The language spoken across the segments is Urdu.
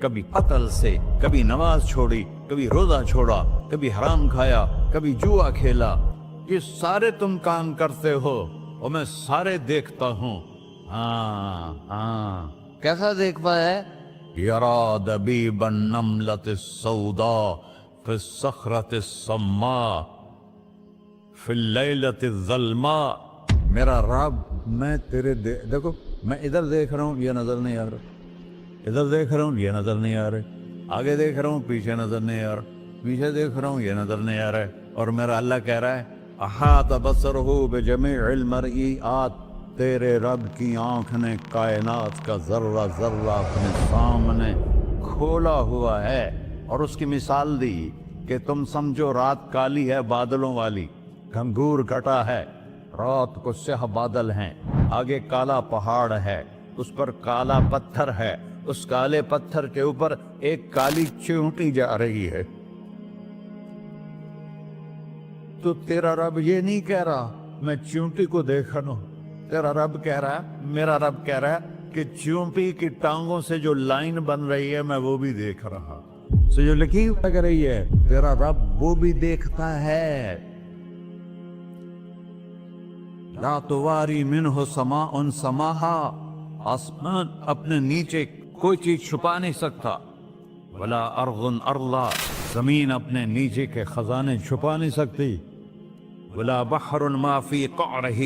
کبھی قتل سے، کبھی نماز چھوڑی، کبھی روزہ چھوڑا، کبھی حرام کھایا، کبھی جوا کھیلا، یہ سارے تم کام کرتے ہو اور میں سارے دیکھتا ہوں۔ ہاں ہاں، کیسا دیکھ پایا ہے؟ یرا دبیب النملۃ السوداء فی الصخرۃ الصماء فی اللیلۃ الظلماء۔ میرا رب، میں تیرے دیکھو، میں ادھر دیکھ رہا ہوں، یہ نظر نہیں آ رہا، ادھر دیکھ رہا ہوں، یہ نظر نہیں آ رہا، آگے دیکھ رہا ہوں، پیچھے نظر نہیں آ رہا، پیچھے دیکھ رہا ہوں، یہ نظر نہیں آ رہا ہے، اور میرا اللہ کہہ رہا ہے احاط بصرہ بجمیع المرئیات، تیرے رب کی آنکھ نے کائنات کا ذرہ ذرہ اپنے سامنے کھولا ہوا ہے، اور اس کی مثال دی کہ تم سمجھو رات کالی ہے بادلوں والی، گھنگور گھٹا ہے، رات کو سیاہ بادل ہیں، آگے کالا پہاڑ ہے، اس پر کالا پتھر ہے، اس کالے پتھر کے اوپر ایک کالی چیونٹی جا رہی ہے۔ تو تیرا رب یہ نہیں کہہ رہا میں چیونٹی کو دیکھ رہا ہوں، تیرا رب کہہ رہا ہے، میرا رب کہہ رہا ہے کہ چیونٹی کی ٹانگوں سے جو لائن بن رہی ہے میں وہ بھی دیکھ رہا، سے جو لکیر لگ رہی ہے تیرا رب وہ بھی دیکھتا ہے۔ لا تواری منہ سماء سماہا، آسمان اپنے نیچے کوئی چیز چھپا نہیں سکتا، ولا ارض ارضا، زمین اپنے نیچے کے خزانے چھپا نہیں سکتی، ولا بحر ما فی قعرہ،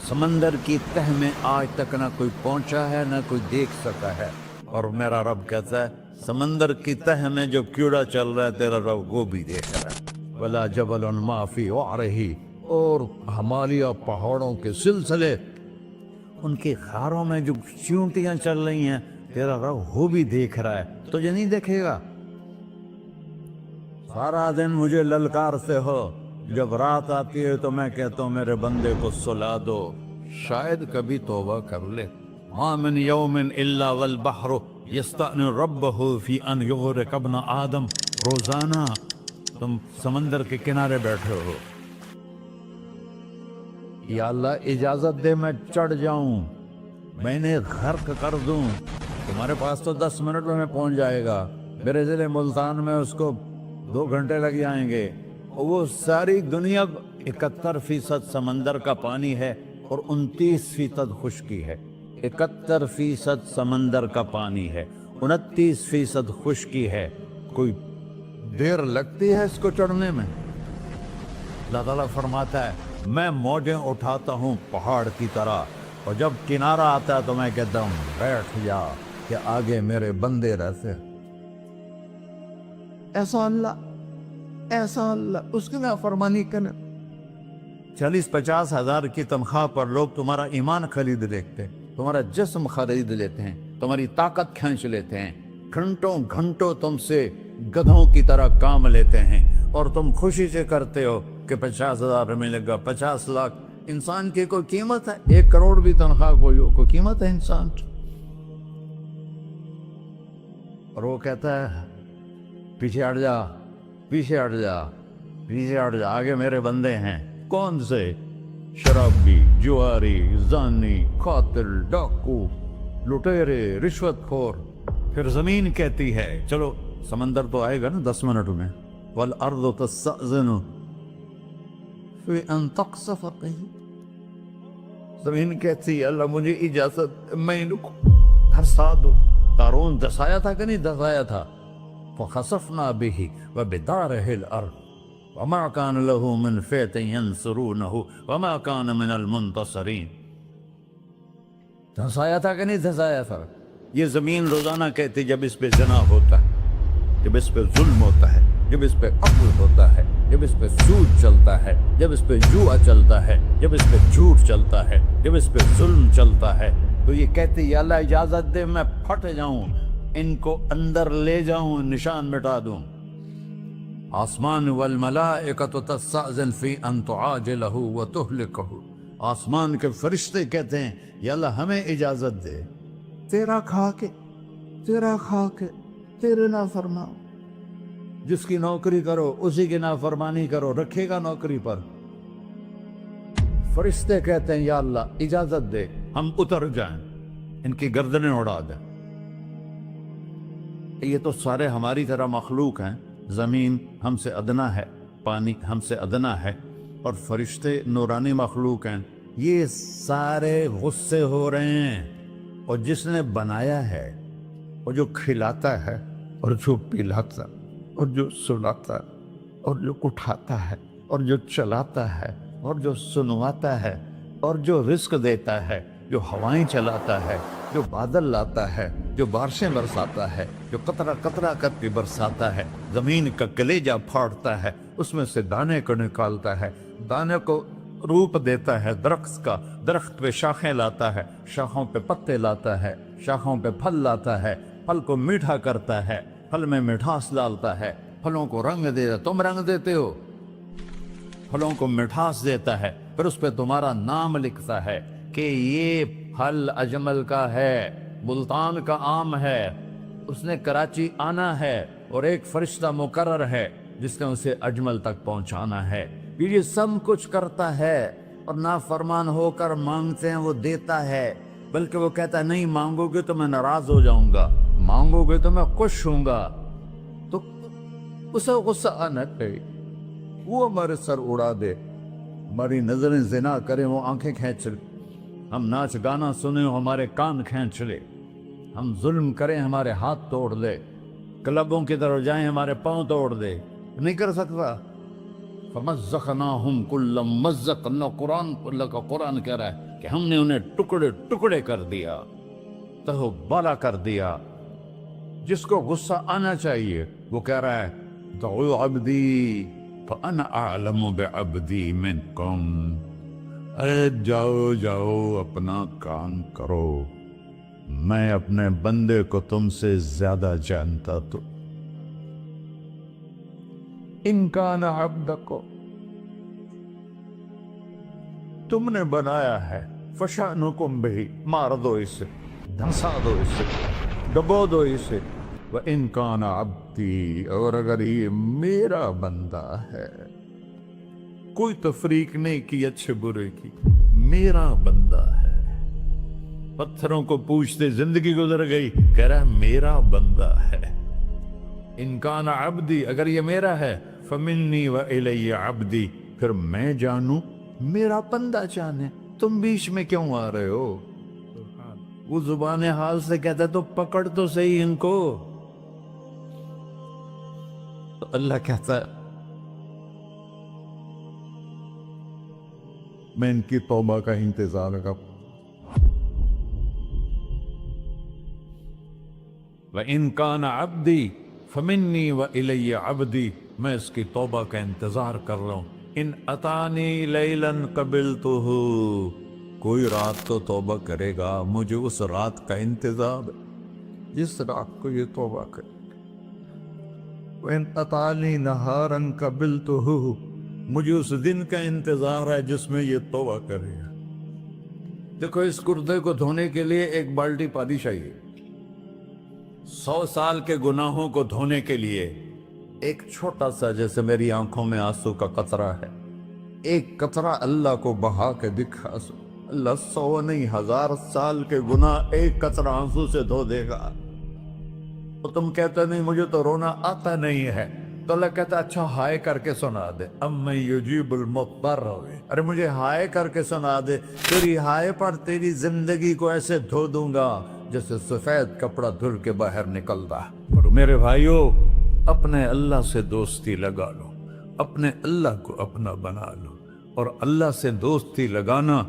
سمندر کی تہ میں آج تک نہ کوئی پہنچا ہے نہ کوئی دیکھ سکا ہے، اور میرا رب کہتا ہے سمندر کی تہ میں جو کیڑا چل رہا ہے تیرا رب وہ بھی دیکھ رہا ہے، ولا جبل ما فی وعرہ، اور ہمالیہ پہاڑوں کے سلسلے ان کے خاروں میں جو چیونٹیاں چل رہی ہیں تیرا رب وہ بھی دیکھ رہا ہے، تجھے نہیں دیکھے گا؟ سارا دن مجھے للکارتے ہو، جب رات آتی ہے تو میں کہتا ہوں میرے بندے کو سلا دو، شاید کبھی توبہ کر لے۔ ما من یوم الا والبحر یستأن ربہ فی ان یغرق ابن آدم، روزانہ تم سمندر کے کنارے بیٹھے ہو، یا اللہ اجازت دے میں چڑھ جاؤں، میں نے غرق کر دوں، تمہارے پاس تو 10 منٹ میں پہنچ جائے گا، میرے ضلع ملتان میں اس کو 2 گھنٹے لگ جائیں گے، وہ ساری دنیا 71% سمندر کا پانی ہے اور 29% خشکی ہے، 71% سمندر کا پانی ہے، 29% خشکی ہے، کوئی دیر لگتی ہے اس کو چڑھنے میں؟ اللہ تعالیٰ فرماتا ہے میں موجیں اٹھاتا ہوں پہاڑ کی طرح، اور جب کنارہ آتا ہے تو میں کہتا ہوں بیٹھ جا کہ آگے میرے بندے رہتے۔ ایسا اللہ اس کی نافرمانی کرنا۔ 40-50 ہزار کی تنخواہ پر لوگ تمہارا ایمان خرید لیتے ہیں، تمہارا جسم خرید لیتے ہیں، تمہاری طاقت کھینچ لیتے ہیں، گھنٹوں گھنٹوں تم سے گدھوں کی طرح کام لیتے ہیں، اور تم خوشی سے کرتے ہو کہ 50,000 ملے گا، 50 لاکھ۔ انسان کی کوئی قیمت ہے؟ 1 کروڑ بھی تنخواہ کوئی قیمت ہے انسان؟ اور وہ کہتا ہے پیچھے ہٹ جا، پیچھے ہٹ جا، پیچھے ہٹ جا، آگے میرے بندے ہیں۔ کون سے؟ شرابی، جواری، زانی، قاتل، ڈاکو، لٹیرے، رشوت خور۔ پھر زمین کہتی ہے چلو سمندر تو آئے گا نا 10 منٹ میں، والارض تستأذن فی ان تقصف قیل، زمین کہتی ہے اللہ مجھے اجازت، میں ان کو دھسا دو۔ قارون دھسایا تھا کہ نہیں دھسایا تھا؟ فخسفنا به وبداره الارض وما كان له من فئة ينصرونه وما كان من المنتصرين۔ دھسایا تھا کہ نہیں دھسایا تھا؟ یہ زمین روزانہ کہتی جب اس پہ زنا ہوتا ہے، جب اس پہ ظلم ہوتا ہے، جب اس پہ قتل ہوتا ہے، جب اس پہ سود چلتا ہے، جب اس پہ جوا چلتا ہے، جب اس پہ جھوٹ چلتا ہے، جب اس پہ ظلم چلتا ہے، تو یہ کہتے یا اللہ اجازت دے میں پھٹ جاؤں، ان کو اندر لے جاؤں، نشان مٹا دوں۔ آسمان والملائکۃ تستأذن فی ان تعاجلہ وتہلکہ، آسمان کے فرشتے کہتے ہیں یا اللہ ہمیں اجازت دے، تیرا کھا کے تیرے نافرمان، جس کی نوکری کرو اسی کی نافرمانی کرو، رکھے گا نوکری پر؟ فرشتے کہتے ہیں یا اللہ اجازت دے ہم اتر جائیں، ان کی گردنیں اڑا دیں۔ یہ تو سارے ہماری طرح مخلوق ہیں، زمین ہم سے ادنا ہے، پانی ہم سے ادنا ہے، اور فرشتے نورانی مخلوق ہیں، یہ سارے غصے ہو رہے ہیں۔ اور جس نے بنایا ہے، اور جو کھلاتا ہے، اور جو پلاتا، اور جو سلاتا، اور جو اٹھاتا ہے، اور جو چلاتا ہے، اور جو سنواتا ہے، اور جو رزق دیتا ہے، جو ہوائیں چلاتا ہے، جو بادل لاتا ہے، جو بارشیں برساتا ہے، جو قطرہ قطرہ کر کے برساتا ہے، زمین کا کلیجہ پھاڑتا ہے، اس میں سے دانے کو نکالتا ہے، دانے کو روپ دیتا ہے درخت کا، درخت پہ شاخیں لاتا ہے، شاخوں پہ پتے لاتا ہے، شاخوں پہ پھل لاتا ہے، پھل کو میٹھا کرتا ہے، پھل میں مٹھاس ڈالتا ہے، پھلوں کو رنگ دیتا، تم رنگ دیتے ہو، پھلوں کو مٹھاس دیتا ہے، پھر اس پہ تمہارا نام لکھتا ہے کہ یہ پھل اجمل کا ہے، ملتان کا آم ہے، اس نے کراچی آنا ہے، اور ایک فرشتہ مقرر ہے جس نے اسے اجمل تک پہنچانا ہے۔ یہ سب کچھ کرتا ہے، اور نافرمان ہو کر مانگتے ہیں وہ دیتا ہے، بلکہ وہ کہتا ہے نہیں مانگو گے تو میں ناراض ہو جاؤں گا، مانگو گے تو میں خوش ہوں گا۔ تو اسے غصہ آنا چاہیے، وہ ہمارے سر اڑا دے، ہماری نظریں زنا کریں وہ آنکھیں کھینچ لے، ہم ناچ گانا سنیں ہمارے کان کھینچ لے، ہم ظلم کریں ہمارے ہاتھ توڑ دے، کلبوں کی طرف جائیں ہمارے پاؤں توڑ دے، نہیں کر سکتا۔ فَمَزَّقْنَاهُمْ كُلَّ مُمَزَّقٍ، اللہ کا قرآن کہہ رہا ہے کہ ہم نے انہیں ٹکڑے ٹکڑے کر دیا، تہو بالا کر دیا۔ جس کو غصہ آنا چاہیے وہ کہہ رہا ہے دعو عبدی فَأَنَا أَعْلَمُ بِعَبْدِي مِنْكُمْ، ارے جاؤ جاؤ اپنا کام کرو، میں اپنے بندے کو تم سے زیادہ جانتا تو۔ ان کان عبدکو، تم نے بنایا ہے، فشانکم بہی، مار دو اسے، دھنسا دو اسے، ڈبو دو اسے، وَإِن كَانَ عَبْدِي، اور اگر یہ میرا بندہ ہے، کوئی تفریق نہیں کی اچھے برے کی، میرا بندہ ہے۔ پتھروں کو پوچھتے زندگی گزر گئی، کہہ رہا ہے میرا بندہ ہے۔ ان کان عبدی، اگر یہ میرا ہے، فمنی وإلی عبدی، پھر میں جانوں میرا بندہ جانے، تم بیچ میں کیوں آ رہے ہو؟ وہ زبان حال سے کہتا ہے تو پکڑ تو صحیح ان کو۔ تو اللہ کہتا ہے میں ان کی توبہ کا انتظار کروں، وَإِن كَانَ عَبْدِي فَمِنِّي وَإِلَيَّ عَبْدِي، میں اس کی توبہ کا انتظار کر رہا ہوں۔ ان اتانی لیلاً قبلتہ، کوئی رات تو توبہ کرے گا، مجھے اس رات کا انتظار ہے جس رات کو یہ توبہ کرے۔ وَإِنْ أَتَانِي نَهَارًا قَبِلْتُهُ، مجھے اس دن کا انتظار ہے جس میں یہ توبہ کرے گا۔ دیکھو اس کردے کو دھونے کے لیے ایک بالٹی پانی چاہیے، 100 سال کے گناہوں کو دھونے کے لیے ایک چھوٹا سا، جیسے میری آنکھوں میں آنسو کا قطرہ ہے، ایک قطرہ اللہ کو بہا کے دکھا، اللہ 100 نہیں 1000 سال کے گناہ ایک قطرہ آنسو سے دھو دے گا۔ تو تم کہتے نہیں مجھے تو رونا آتا نہیں ہے، تو اللہ کہتا اچھا ہائے کر کے سنا دے، اَمَّن يُجِيبُ الْمُضْطَرَّ، ارے مجھے ہائے کر کے سنا دے، تیری ہائے پر تیری زندگی کو ایسے دھو دوں گا جیسے سفید کپڑا دھل کے باہر نکلتا۔ اور میرے بھائیو، اپنے اللہ سے دوستی لگا لو، اپنے اللہ کو اپنا بنا لو، اور اللہ سے دوستی لگانا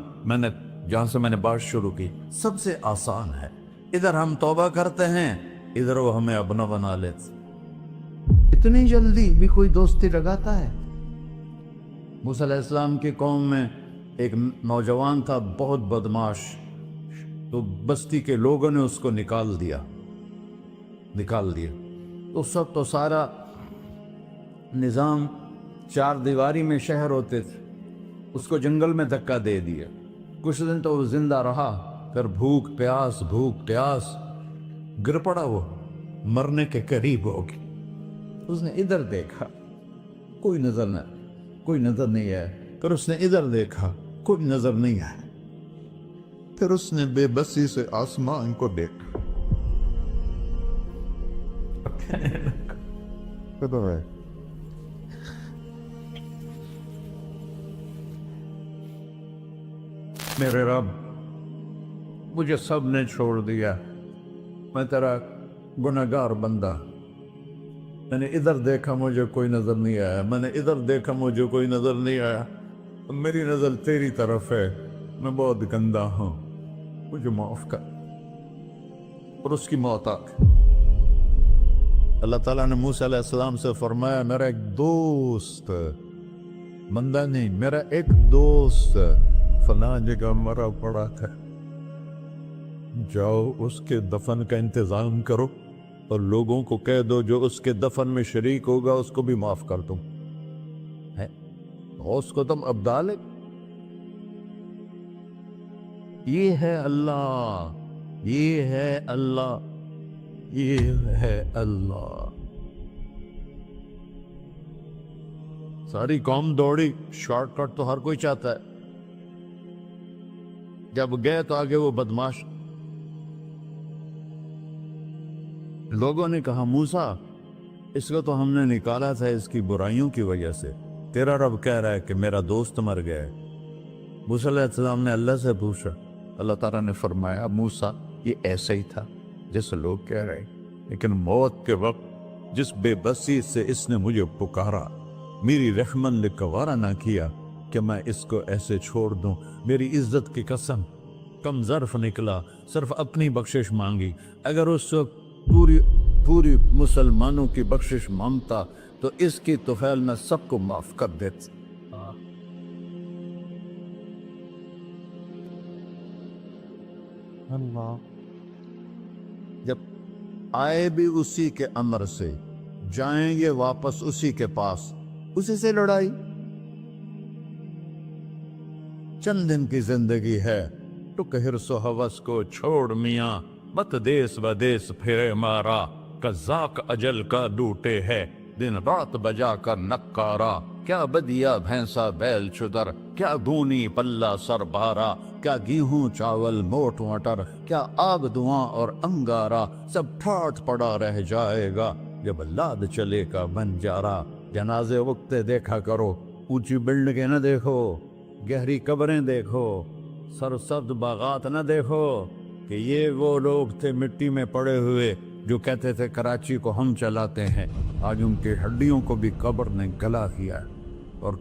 جہاں سے میں نے بات شروع کی سب سے آسان ہے۔ ادھر ہم توبہ کرتے ہیں، ادھر وہ ہمیں اپنا بنا لیتے۔ اتنی جلدی بھی کوئی دوستی لگاتا ہے؟ موسیٰ علیہ السلام کی قوم میں ایک نوجوان تھا بہت بدماش، تو بستی کے لوگوں نے اس کو نکال دیا۔ اس وقت تو سارا نظام 4 دیواری میں شہر ہوتے تھے، اس کو جنگل میں دھکا دے دیا۔ کچھ دن تو وہ زندہ رہا، پھر بھوک پیاس گر پڑا، وہ مرنے کے قریب ہو گیا۔ اس نے ادھر دیکھا، کوئی نظر نہیں ہے، پھر اس نے ادھر دیکھا، کوئی نظر نہیں ہے، پھر اس نے بے بسی سے آسمان کو دیکھا، کدھر ہے؟ میرے رب مجھے سب نے چھوڑ دیا، میں تیرا گناہگار بندہ، میں نے ادھر دیکھا مجھے کوئی نظر نہیں آیا، میں نے ادھر دیکھا مجھے کوئی نظر نہیں آیا، میری نظر تیری طرف ہے، میں بہت گندا ہوں، مجھے معاف کر۔ اور اس کی موت آ گئی۔ اللہ تعالیٰ نے موسیٰ علیہ السلام سے فرمایا میرا ایک دوست، بندہ نہیں، میرا ایک دوست فلاں جگہ مرا پڑا تھا، جاؤ اس کے دفن کا انتظام کرو اور لوگوں کو کہہ دو جو اس کے دفن میں شریک ہوگا اس کو بھی معاف کر دوں۔ ہے اس کو تم ابدال ہے؟ یہ ہے اللہ، یہ ہے اللہ، یہ ہے اللہ۔ ساری قوم دوڑی، شارٹ کٹ تو ہر کوئی چاہتا ہے، جب گئے تو آگے وہ بدماش لوگوں نے کہا موسیٰ اس کو تو ہم نے نکالا تھا اس کی برائیوں کی وجہ سے، تیرا رب کہہ رہا ہے کہ میرا دوست مر گیا ہے۔ موسیٰ علیہ السلام نے اللہ سے پوچھا، اللہ تعالیٰ نے فرمایا موسیٰ یہ ایسا ہی تھا جیسے لوگ کہہ رہے، لیکن موت کے وقت جس بے بسی سے اس نے مجھے پکارا، میری رحمن نے گوارا نہ کیا کہ میں اس کو ایسے چھوڑ دوں، میری عزت کی قسم کم ظرف نکلا، صرف اپنی بخشش مانگی، اگر اس وقت پوری مسلمانوں کی بخشش مانگتا تو اس کی طفیل میں سب کو معاف کر دیتا۔ اللہ جب آئے بھی اسی کے امر سے، جائیں گے واپس اسی کے پاس، اسی سے لڑائی۔ چند دن کی زندگی ہے، ٹک حرص و ہوس کو چھوڑ میاں، مت دیس بدیس پھرے مارا، قزاق اجل کا ڈوٹے ہے، دن رات بجا کر نکارا، کیا بدیا بھینسا بیل چدر، کیا گونی پلہ سر بارا، کیا گیہوں چاول موٹ مٹر، کیا آگ دھواں اور انگارا، سب ٹھاٹ پڑا رہ جائے گا جب لاد چلے کا بن جارا۔ جنازے وقتے دیکھا کرو، اونچی بلڈنگیں نہ دیکھو، گہری قبریں دیکھو، سرسبز باغات نہ دیکھو، کہ یہ وہ لوگ تھے مٹی میں پڑے ہوئے جو کہتے تھے کراچی کو ہم چلاتے ہیں، آج ان کی ہڈیوں کو بھی قبر نے گلا کیا اور